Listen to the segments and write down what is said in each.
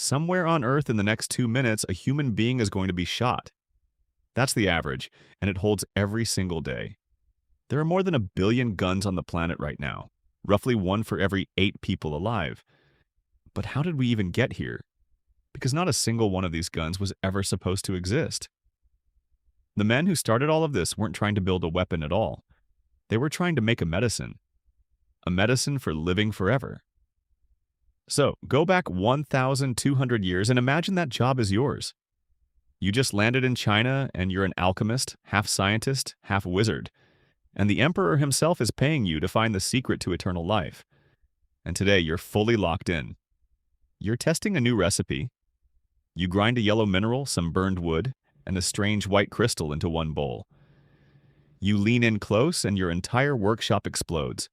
somewhere on Earth in the next 2 minutes, a human being is going to be shot. That's the average, and it holds every single day. There are more than 1 billion guns on the planet right now, roughly one for every 8 people alive. But how did we even get here? Because not a single one of these guns was ever supposed to exist. The men who started all of this weren't trying to build a weapon at all. They were trying to make a medicine for living forever. So, go back 1,200 years and imagine that job is yours. You just landed in China and you're an alchemist, half scientist, half wizard. And the emperor himself is paying you to find the secret to eternal life. And today you're fully locked in. You're testing a new recipe. You grind a yellow mineral, some burned wood, and a strange white crystal into one bowl. You lean in close and your entire workshop explodes.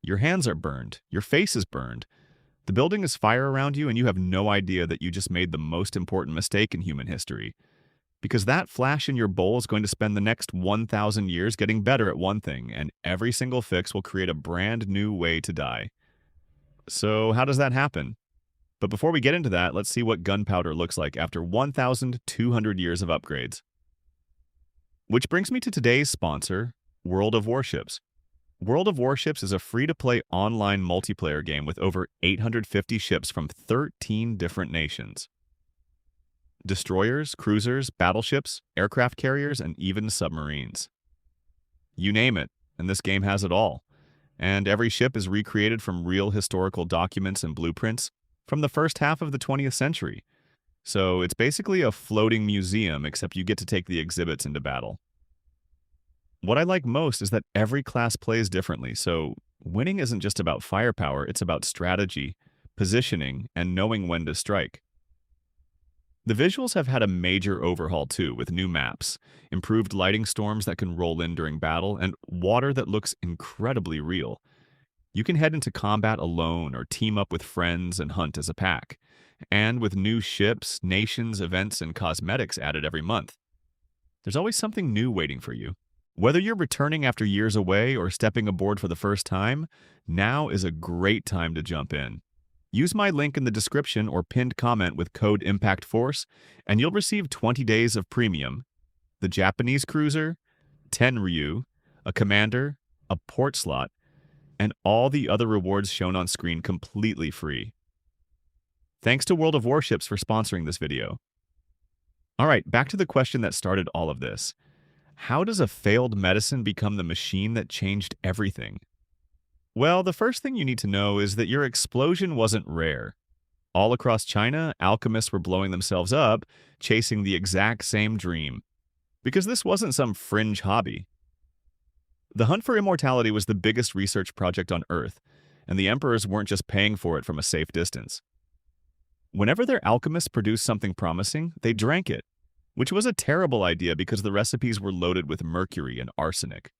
Your hands are burned. Your face is burned. The building is fire around you and you have no idea that you just made the most important mistake in human history. Because that flash in your bowl is going to spend the next 1,000 years getting better at one thing, and every single fix will create a brand new way to die. So how does that happen? But before we get into that, let's see what gunpowder looks like after 1,200 years of upgrades. Which brings me to today's sponsor, World of Warships. World of Warships is a free-to-play online multiplayer game with over 850 ships from 13 different nations. Destroyers, cruisers, battleships, aircraft carriers, and even submarines. You name it, and this game has it all. And every ship is recreated from real historical documents and blueprints from the first half of the 20th century. So it's basically a floating museum, except you get to take the exhibits into battle. What I like most is that every class plays differently, so winning isn't just about firepower, it's about strategy, positioning, and knowing when to strike. The visuals have had a major overhaul too, with new maps, improved lighting storms that can roll in during battle, and water that looks incredibly real. You can head into combat alone or team up with friends and hunt as a pack. And with new ships, nations, events, and cosmetics added every month, there's always something new waiting for you. Whether you're returning after years away or stepping aboard for the first time, now is a great time to jump in. Use my link in the description or pinned comment with code IMPACTFORCE, and you'll receive 20 days of premium, the Japanese cruiser, 10 Ryu, a commander, a port slot, and all the other rewards shown on screen completely free. Thanks to World of Warships for sponsoring this video. Alright, back to the question that started all of this. How does a failed medicine become the machine that changed everything? Well, the first thing you need to know is that your explosion wasn't rare. All across China, alchemists were blowing themselves up, chasing the exact same dream. Because this wasn't some fringe hobby. The hunt for immortality was the biggest research project on Earth, and the emperors weren't just paying for it from a safe distance. Whenever their alchemists produced something promising, they drank it, which was a terrible idea because the recipes were loaded with mercury and arsenic.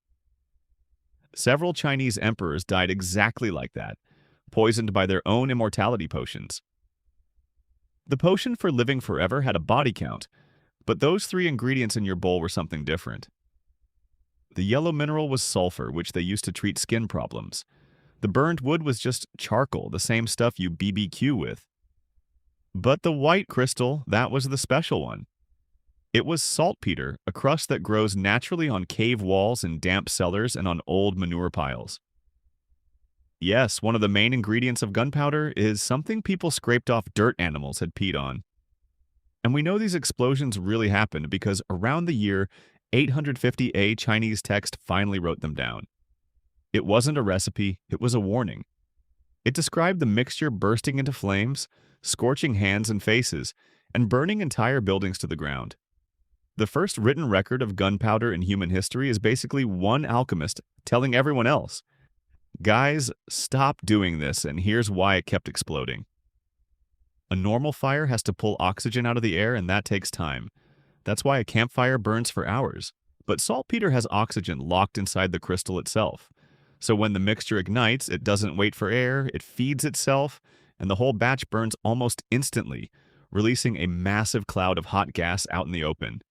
Several Chinese emperors died exactly like that, poisoned by their own immortality potions. The potion for living forever had a body count, but those 3 ingredients in your bowl were something different. The yellow mineral was sulfur, which they used to treat skin problems. The burned wood was just charcoal, the same stuff you BBQ with. But the white crystal, that was the special one. It was saltpeter, a crust that grows naturally on cave walls in damp cellars and on old manure piles. Yes, one of the main ingredients of gunpowder is something people scraped off dirt animals had peed on. And we know these explosions really happened because around the year 850 A Chinese text finally wrote them down. It wasn't a recipe, it was a warning. It described the mixture bursting into flames, scorching hands and faces, and burning entire buildings to the ground. The first written record of gunpowder in human history is basically one alchemist telling everyone else, "Guys, stop doing this, and here's why it kept exploding." A normal fire has to pull oxygen out of the air, and that takes time. That's why a campfire burns for hours. But saltpeter has oxygen locked inside the crystal itself. So when the mixture ignites, it doesn't wait for air, it feeds itself, and the whole batch burns almost instantly, releasing a massive cloud of hot gas out in the open.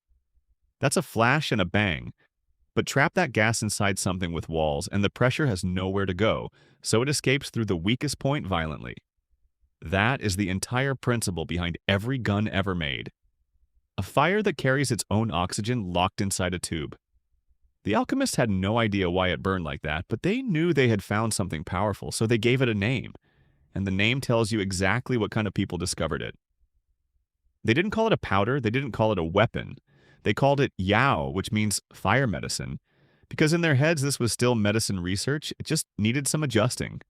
That's a flash and a bang. But trap that gas inside something with walls, and the pressure has nowhere to go, so it escapes through the weakest point violently. That is the entire principle behind every gun ever made. A fire that carries its own oxygen locked inside a tube. The alchemists had no idea why it burned like that, but they knew they had found something powerful, so they gave it a name. And the name tells you exactly what kind of people discovered it. They didn't call it a powder, they didn't call it a weapon. They called it Yao, which means fire medicine. Because in their heads this was still medicine research, it just needed some adjusting.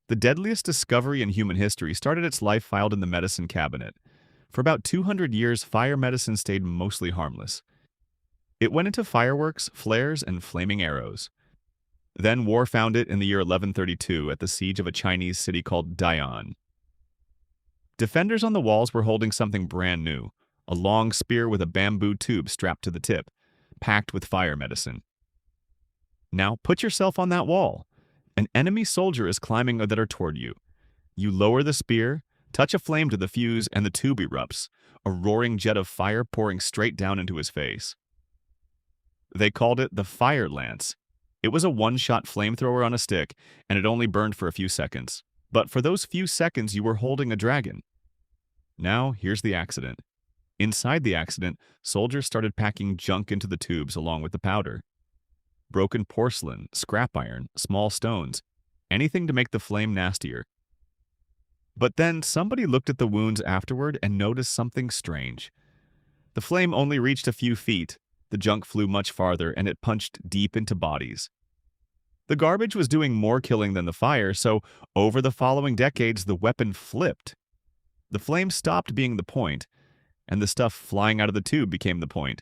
The deadliest discovery in human history started its life filed in the medicine cabinet. For about 200 years, fire medicine stayed mostly harmless. It went into fireworks, flares, and flaming arrows. Then war found it in the year 1132 at the siege of a Chinese city called Dai'an. Defenders on the walls were holding something brand new, a long spear with a bamboo tube strapped to the tip, packed with fire medicine. Now put yourself on that wall. An enemy soldier is climbing a ladder toward you. You lower the spear, touch a flame to the fuse, and the tube erupts, a roaring jet of fire pouring straight down into his face. They called it the fire lance. It was a one-shot flamethrower on a stick, and it only burned for a few seconds. But for those few seconds, you were holding a dragon. Now, here's the accident. Inside the accident, soldiers started packing junk into the tubes along with the powder. Broken porcelain, scrap iron, small stones, anything to make the flame nastier. But then somebody looked at the wounds afterward and noticed something strange. The flame only reached a few feet, the junk flew much farther, and it punched deep into bodies. The garbage was doing more killing than the fire, so over the following decades the weapon flipped. The flame stopped being the point, and the stuff flying out of the tube became the point.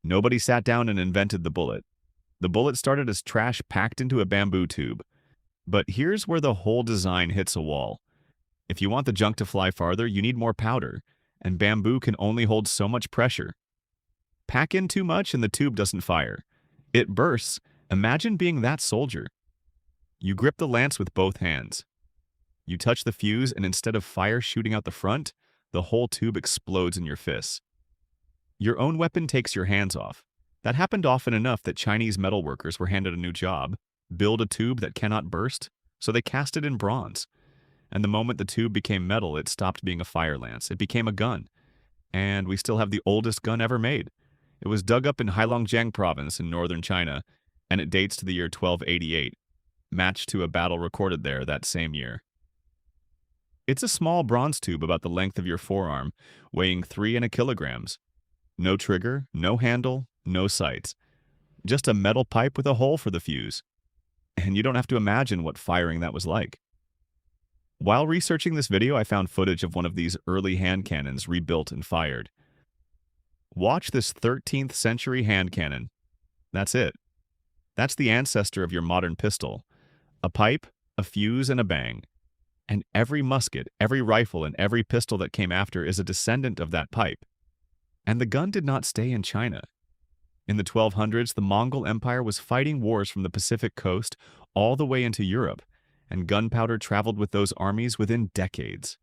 Nobody sat down and invented the bullet. The bullet started as trash packed into a bamboo tube. But here's where the whole design hits a wall. If you want the junk to fly farther, you need more powder, and bamboo can only hold so much pressure. Pack in too much and the tube doesn't fire. It bursts. Imagine being that soldier. You grip the lance with both hands. You touch the fuse, and instead of fire shooting out the front, the whole tube explodes in your fists. Your own weapon takes your hands off. That happened often enough that Chinese metalworkers were handed a new job: build a tube that cannot burst, so they cast it in bronze. And the moment the tube became metal, it stopped being a fire lance. It became a gun. And we still have the oldest gun ever made. It was dug up in Heilongjiang province in northern China, and it dates to the year 1288, matched to a battle recorded there that same year. It's a small bronze tube about the length of your forearm, weighing 3 kilograms. No trigger, no handle, no sights. Just a metal pipe with a hole for the fuse. And you don't have to imagine what firing that was like. While researching this video, I found footage of one of these early hand cannons rebuilt and fired. Watch this 13th century hand cannon. That's it. That's the ancestor of your modern pistol. A pipe, a fuse, and a bang. And every musket, every rifle, and every pistol that came after is a descendant of that pipe. And the gun did not stay in China. In the 1200s, the Mongol Empire was fighting wars from the Pacific coast all the way into Europe, and gunpowder traveled with those armies within decades.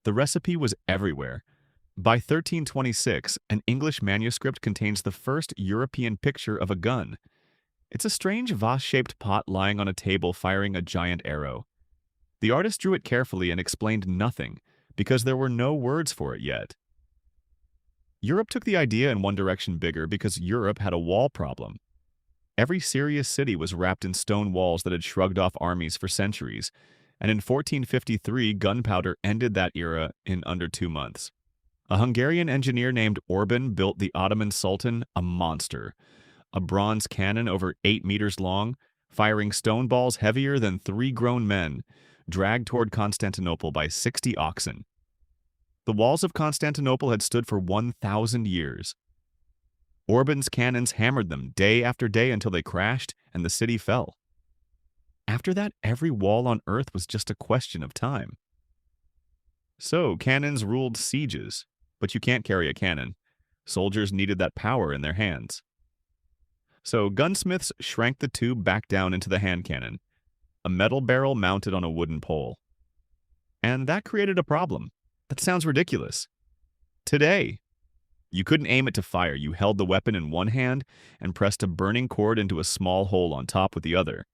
The recipe was everywhere. By 1326, an English manuscript contains the first European picture of a gun. It's a strange vase-shaped pot lying on a table firing a giant arrow. The artist drew it carefully and explained nothing, because there were no words for it yet. Europe took the idea in one direction bigger because Europe had a wall problem. Every serious city was wrapped in stone walls that had shrugged off armies for centuries, and in 1453 gunpowder ended that era in under 2 months. A Hungarian engineer named Orban built the Ottoman Sultan a monster, a bronze cannon over 8 meters long, firing stone balls heavier than 3 grown men, dragged toward Constantinople by 60 oxen. The walls of Constantinople had stood for 1,000 years. Orban's cannons hammered them day after day until they crashed and the city fell. After that, every wall on Earth was just a question of time. So, cannons ruled sieges, but you can't carry a cannon. Soldiers needed that power in their hands. So, gunsmiths shrank the tube back down into the hand cannon, a metal barrel mounted on a wooden pole. And that created a problem. That sounds ridiculous. Today, you couldn't aim it to fire. You held the weapon in one hand and pressed a burning cord into a small hole on top with the other.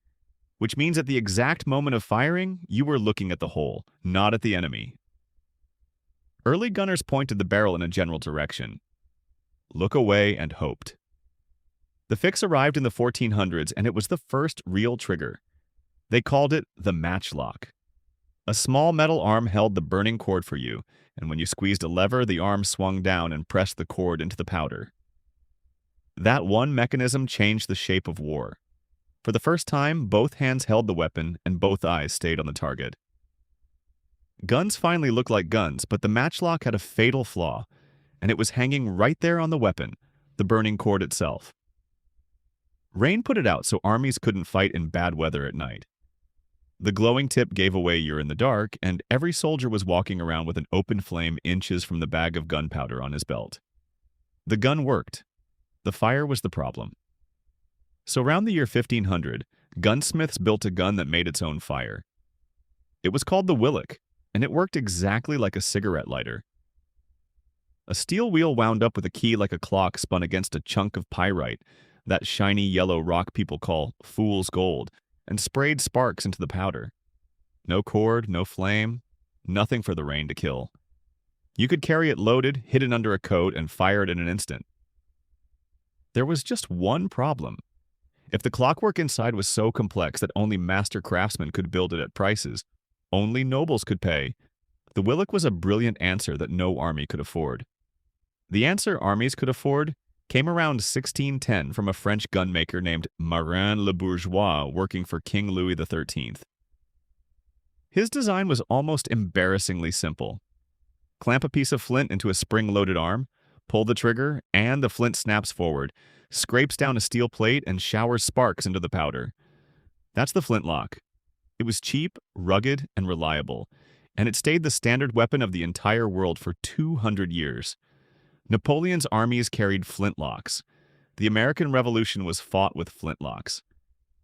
which means at the exact moment of firing, you were looking at the hole, not at the enemy. Early gunners pointed the barrel in a general direction. Look away and hoped. The fix arrived in the 1400s, and it was the first real trigger. They called it the matchlock. A small metal arm held the burning cord for you, and when you squeezed a lever, the arm swung down and pressed the cord into the powder. That one mechanism changed the shape of war. For the first time, both hands held the weapon and both eyes stayed on the target. Guns finally looked like guns, but the matchlock had a fatal flaw, and it was hanging right there on the weapon, the burning cord itself. Rain put it out so armies couldn't fight in bad weather at night. The glowing tip gave away you're in the dark, and every soldier was walking around with an open flame inches from the bag of gunpowder on his belt. The gun worked. The fire was the problem. So around the year 1500, gunsmiths built a gun that made its own fire. It was called the Willock, and it worked exactly like a cigarette lighter. A steel wheel wound up with a key like a clock spun against a chunk of pyrite, that shiny yellow rock people call fool's gold, and sprayed sparks into the powder. No cord, no flame, nothing for the rain to kill. You could carry it loaded, hidden under a coat, and fire it in an instant. There was just one problem. If the clockwork inside was so complex that only master craftsmen could build it at prices only nobles could pay, the Willock was a brilliant answer that no army could afford. The answer armies could afford came around 1610 from a French gunmaker named Marin le Bourgeois working for King Louis XIII. His design was almost embarrassingly simple. Clamp a piece of flint into a spring-loaded arm, pull the trigger, and the flint snaps forward, scrapes down a steel plate, and showers sparks into the powder. That's the flintlock. It was cheap, rugged, and reliable, and it stayed the standard weapon of the entire world for 200 years. Napoleon's armies carried flintlocks. The American Revolution was fought with flintlocks.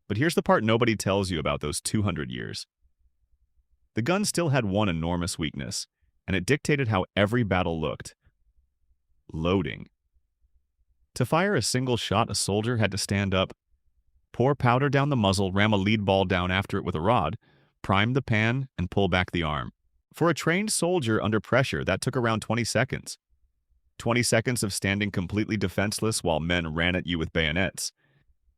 But here's the part nobody tells you about those 200 years. The gun still had one enormous weakness, and it dictated how every battle looked. Loading. To fire a single shot, a soldier had to stand up, pour powder down the muzzle, ram a lead ball down after it with a rod, prime the pan, and pull back the arm. For a trained soldier under pressure, that took around 20 seconds. 20 seconds of standing completely defenseless while men ran at you with bayonets.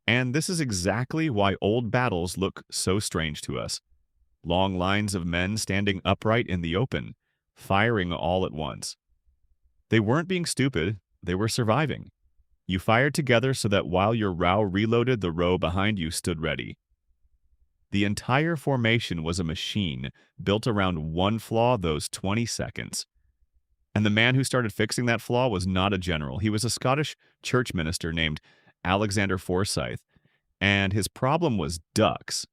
And this is exactly why old battles look so strange to us. Long lines of men standing upright in the open, firing all at once. They weren't being stupid, they were surviving. You fired together so that while your row reloaded, the row behind you stood ready. The entire formation was a machine built around one flaw, those 20 seconds. And the man who started fixing that flaw was not a general. He was a Scottish church minister named Alexander Forsyth, and his problem was ducks.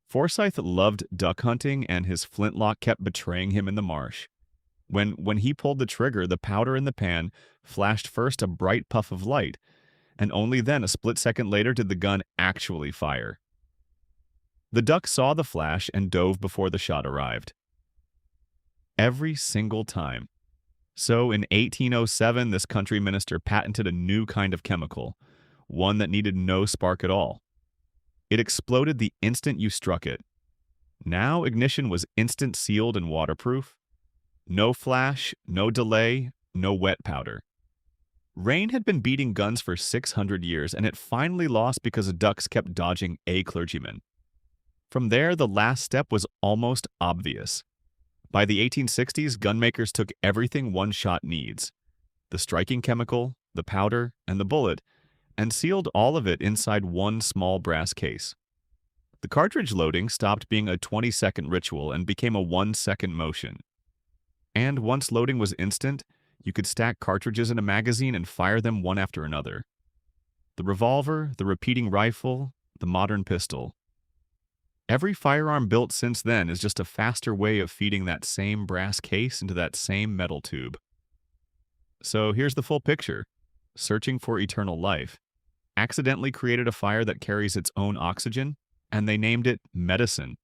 Forsyth loved duck hunting, and his flintlock kept betraying him in the marsh. When he pulled the trigger, the powder in the pan flashed first a bright puff of light, and only then, a split second later, did the gun actually fire. The duck saw the flash and dove before the shot arrived. Every single time. So in 1807, this country minister patented a new kind of chemical, one that needed no spark at all. It exploded the instant you struck it. Now ignition was instant sealed and waterproof. No flash, no delay, no wet powder. Rain had been beating guns for 600 years, and it finally lost because the ducks kept dodging a clergyman. From there, the last step was almost obvious. By the 1860s, gunmakers took everything one shot needs, the striking chemical, the powder, and the bullet, and sealed all of it inside one small brass case. The cartridge loading stopped being a 20-second ritual and became a 1-second motion. And once loading was instant, you could stack cartridges in a magazine and fire them one after another. The revolver, the repeating rifle, the modern pistol. Every firearm built since then is just a faster way of feeding that same brass case into that same metal tube. So here's the full picture. Searching for eternal life. Accidentally created a fire that carries its own oxygen, and they named it medicine.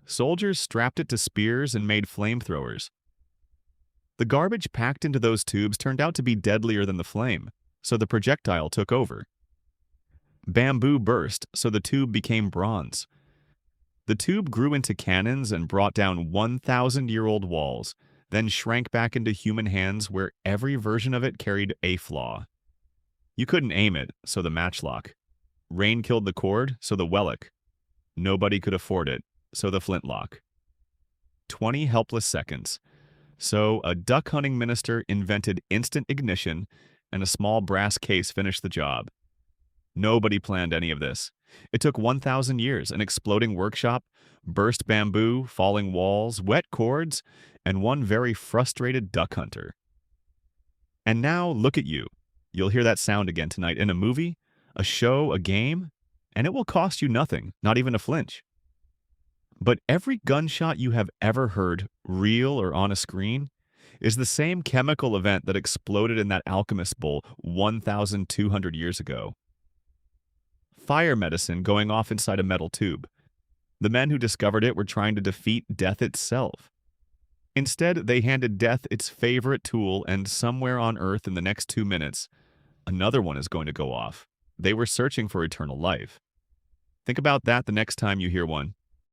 Soldiers strapped it to spears and made flamethrowers. The garbage packed into those tubes turned out to be deadlier than the flame, so the projectile took over. Bamboo burst, so the tube became bronze. The tube grew into cannons and brought down 1,000-year-old walls, then shrank back into human hands where every version of it carried a flaw. You couldn't aim it, so the matchlock. Rain killed the cord, so the wellick. Nobody could afford it, so the flintlock. 20 helpless seconds. So a duck hunting minister invented instant ignition, and a small brass case finished the job. Nobody planned any of this. It took 1,000 years, an exploding workshop, burst bamboo, falling walls, wet cords, and one very frustrated duck hunter. And now look at you. You'll hear that sound again tonight in a movie, a show, a game, and it will cost you nothing, not even a flinch. But every gunshot you have ever heard, real or on a screen, is the same chemical event that exploded in that alchemist bowl 1,200 years ago. Fire medicine going off inside a metal tube. The men who discovered it were trying to defeat death itself. Instead, they handed death its favorite tool, and somewhere on Earth in the next 2 minutes, another one is going to go off. They were searching for eternal life. Think about that the next time you hear one.